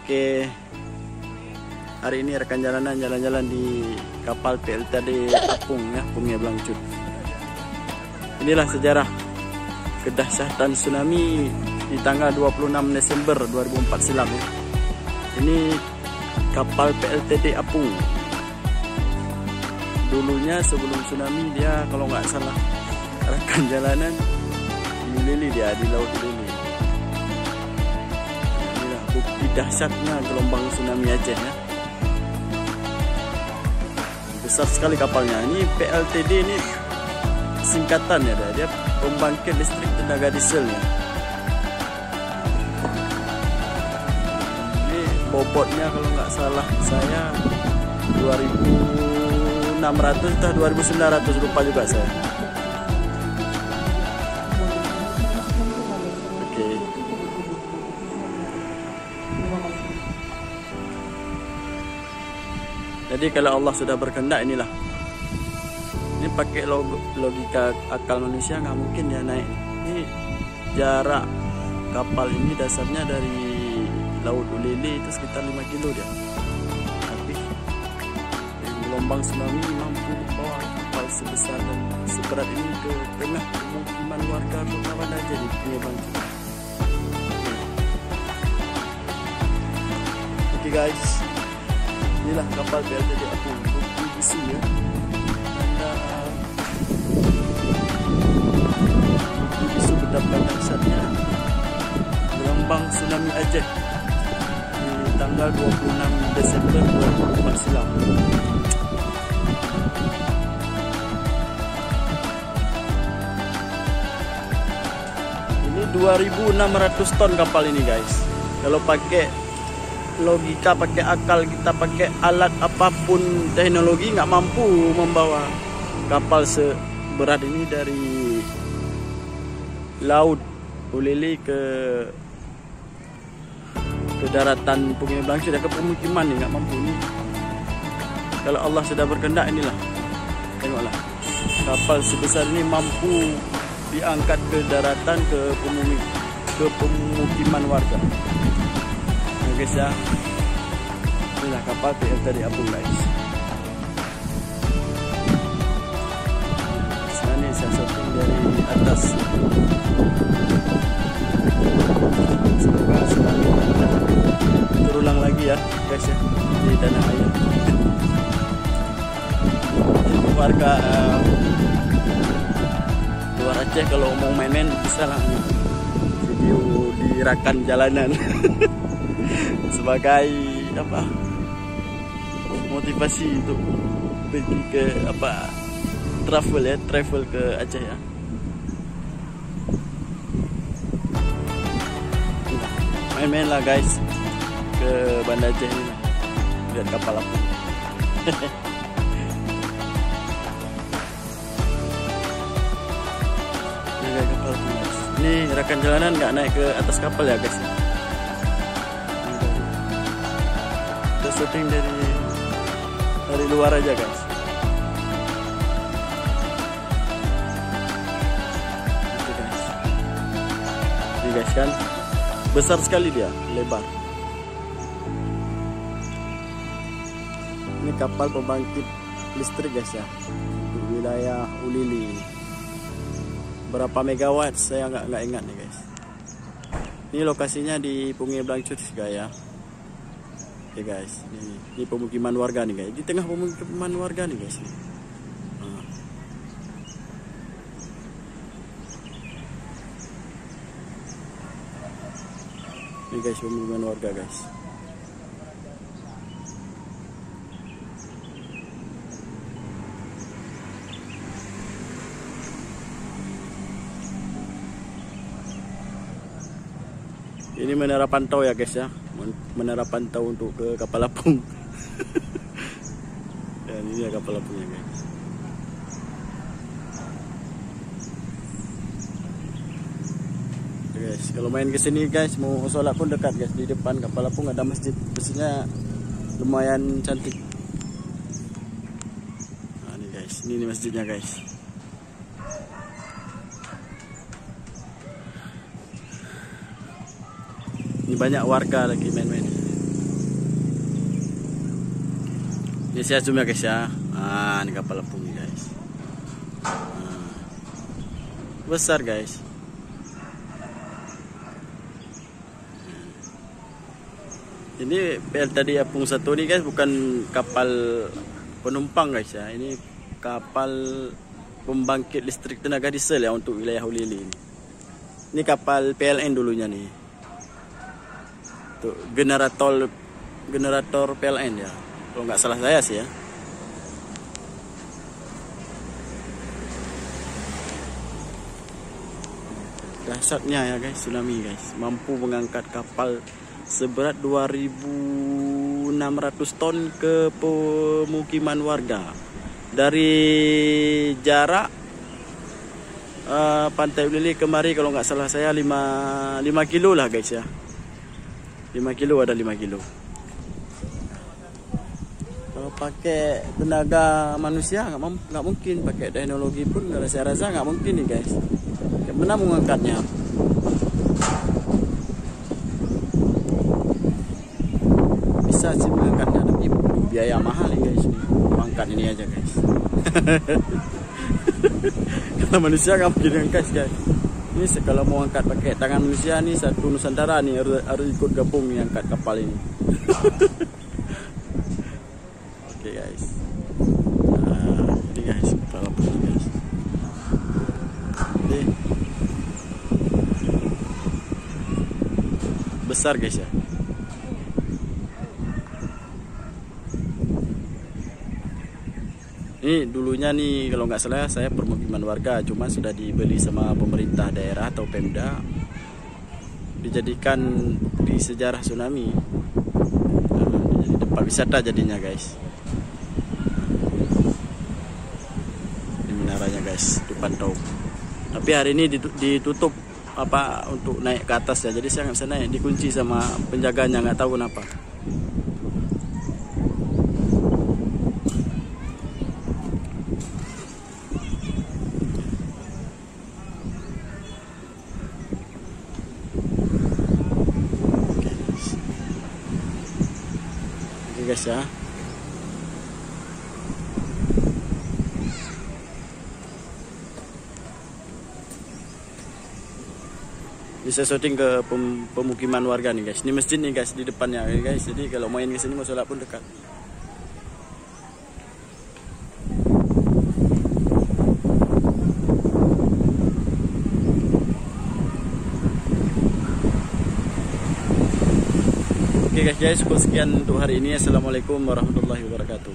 Oke, hari ini rekan jalan-jalan di kapal PLTD Apung ya, Punggah Blangcut. Inilah sejarah kedahsyatan tsunami di tanggal 26 Desember 2004 silam ya. Ini kapal PLTD Apung. Dulunya sebelum tsunami dia kalau nggak salah rekan jalanan di Ulili, dia di Laut Ulili. Inilah bukti dahsyatnya gelombang tsunami Aceh ya. Besar sekali kapalnya. Ini PLTD ini singkatan ya, dia pembangkit listrik tenaga dieselnya. Ini bobotnya kalau nggak salah saya 2.600 atau 2.900, lupa juga saya. Oke. Jadi kalau Allah sudah berkehendak, inilah. Ini pakai logika akal manusia nggak mungkin dia naik. Ini jarak kapal ini dasarnya dari Laut Ulili itu sekitar 5 kilo dia. Tapi gelombang tsunami mampu membawa kapal sebesar dan seberat ini ke tengah pemukiman warga Kota Banda Aceh di Punggah Blangcut. Oke guys, inilah kapal PLTD Apung, bukti bisu ya. Bukti bisu betapa dahsyatnya gelombang tsunami Aceh di tanggal 26 Desember 2004 silam. Ini 2.600 ton kapal ini guys. Kalau pakai logika, pakai akal, kita pakai alat apapun teknologi nggak mampu membawa kapal seberat ini dari Laut Ulili ke daratan Punggah Blangcut, ke pemukiman nih, nggak mampu nih. Kalau Allah sudah berkehendak, inilah, tengoklah, kapal sebesar ini mampu diangkat ke daratan, ke pemukiman warga. Nah guys ya, inilah kapal PLTD Apung guys. Ini saya syuting dari atas. Semoga selalu terulang lagi ya guys ya di tanah air. Warga luar Aceh kalau mau main-main bisa lah video di rakan jalanan sebagai apa, motivasi untuk pergi ke apa, travel ke Aceh ya. Main-main lah guys ke Banda Aceh ini, lihat kapal Apung. Ini kapal Apung guys. Ini rekan jalanan nggak naik ke atas kapal ya guys. Kita syuting dari luar aja guys. Guys kan besar sekali dia, lebar. Ini kapal pembangkit listrik guys ya, di wilayah Ulili. Berapa megawatt saya nggak ingat nih guys. Ini lokasinya di Punggah Blangcut juga ya. Oke guys, ini pemukiman warga nih guys, di tengah pemukiman warga nih guys. Ini guys pemukiman warga guys. Ini menara pantau ya guys ya, menara pantau untuk ke kapal Apung. Dan ini ya kapal Apungnya guys. Guys, kalau main ke sini guys, mau sholat pun dekat guys, di depan kapal Apung ada masjid, masjidnya lumayan cantik. Nah ini guys, ini masjidnya guys. Ini banyak warga lagi main-main. Ini saya zoom ya guys ya. Ini kapal apung guys. Besar guys. Ini PL tadi apung satu ini guys bukan kapal penumpang guys ya. Ini kapal pembangkit listrik tenaga diesel ya untuk wilayah Hulili ini. Ini kapal PLN dulunya nih. Tuh generator PLN ya. Kalau nggak salah saya sih ya. Dahsyatnya ya guys, tsunami guys. Mampu mengangkat kapal seberat 2.600 ton ke pemukiman warga. Dari jarak Pantai Hulili kemari kalau nggak salah saya 5 kilo lah guys ya. 5 kilo ada 5 kilo. Kalau pakai tenaga manusia nggak mungkin, pakai teknologi pun saya rasa nggak mungkin nih guys. Bagaimana mengangkatnya? Bisa sih mengangkatnya, tapi biaya mahal nih guys. Angkat ini aja guys. Kalau manusia nggak mungkin angkat guys. Ini kalau mau angkat pakai tangan manusia nih satu Nusantara nih harus ikut gabung nih angkat kapal ini. Oke guys. Ini guys kapal ini guys. Ini besar guys ya. Ini dulunya nih kalau nggak salah saya permukiman warga, cuma sudah dibeli sama pemerintah daerah atau Pemda, dijadikan bukti sejarah tsunami. Jadi tempat wisata jadinya guys. Ini menaranya guys dipantau. Tapi hari ini ditutup untuk naik ke atas ya, jadi saya nggak bisa naik, dikunci sama penjaganya, nggak tahu kenapa. Guys ya, bisa syuting ke pemukiman warga nih guys. Ini masjid nih guys di depannya guys. Jadi kalau main ke sini mau sholat pun dekat. Oke guys, cukup sekian untuk hari ini. Assalamualaikum warahmatullahi wabarakatuh.